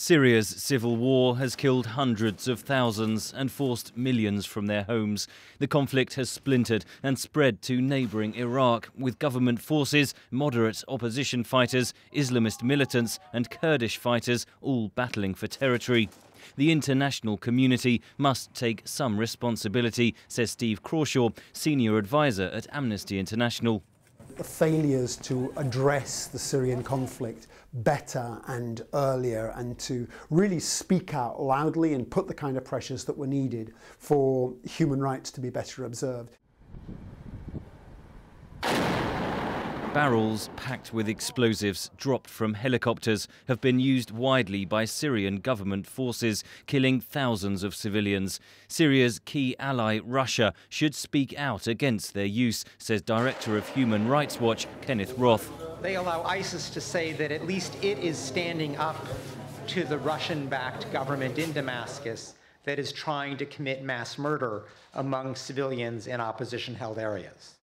Syria's civil war has killed hundreds of thousands and forced millions from their homes. The conflict has splintered and spread to neighbouring Iraq, with government forces, moderate opposition fighters, Islamist militants and Kurdish fighters all battling for territory. The international community must take some responsibility, says Steve Crawshaw, senior advisor at Amnesty International. The failures to address the Syrian conflict better and earlier, and to really speak out loudly and put the kind of pressures that were needed for human rights to be better observed. Barrels packed with explosives dropped from helicopters have been used widely by Syrian government forces, killing thousands of civilians. Syria's key ally, Russia, should speak out against their use, says Director of Human Rights Watch, Kenneth Roth. They allow ISIS to say that at least it is standing up to the Russian-backed government in Damascus that is trying to commit mass murder among civilians in opposition-held areas.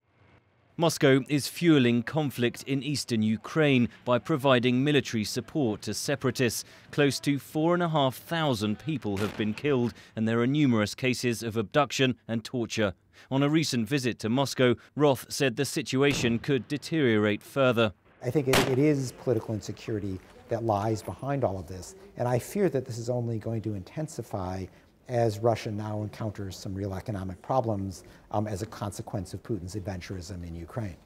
Moscow is fueling conflict in eastern Ukraine by providing military support to separatists. Close to 4,500 people have been killed, and there are numerous cases of abduction and torture. On a recent visit to Moscow, Roth said the situation could deteriorate further. I think it is political insecurity that lies behind all of this, and I fear that this is only going to intensify as Russia now encounters some real economic problems as a consequence of Putin's adventurism in Ukraine.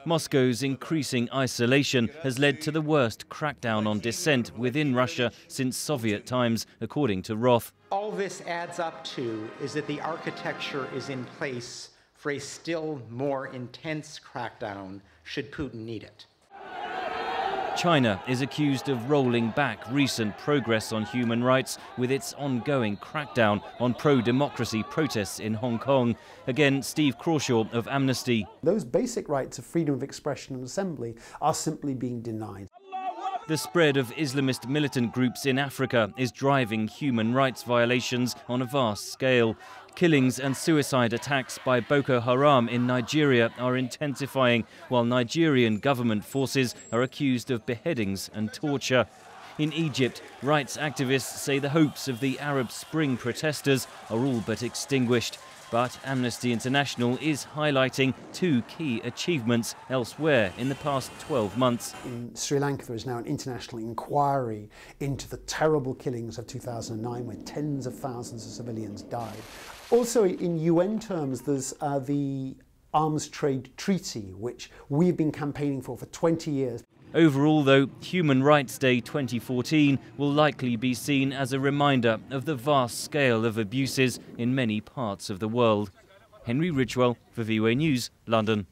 Moscow's increasing isolation has led to the worst crackdown on dissent within Russia since Soviet times, according to Roth. All this adds up to is that the architecture is in place for a still more intense crackdown should Putin need it. China is accused of rolling back recent progress on human rights with its ongoing crackdown on pro-democracy protests in Hong Kong. Again, Steve Crawshaw of Amnesty. Those basic rights of freedom of expression and assembly are simply being denied. The spread of Islamist militant groups in Africa is driving human rights violations on a vast scale. Killings and suicide attacks by Boko Haram in Nigeria are intensifying, while Nigerian government forces are accused of beheadings and torture. In Egypt, rights activists say the hopes of the Arab Spring protesters are all but extinguished. But Amnesty International is highlighting two key achievements elsewhere in the past 12 months. In Sri Lanka, there is now an international inquiry into the terrible killings of 2009, where tens of thousands of civilians died. Also, in UN terms, there's the Arms Trade Treaty, which we've been campaigning for 20 years. Overall, though, Human Rights Day 2014 will likely be seen as a reminder of the vast scale of abuses in many parts of the world. Henry Ridgwell for VOA News, London.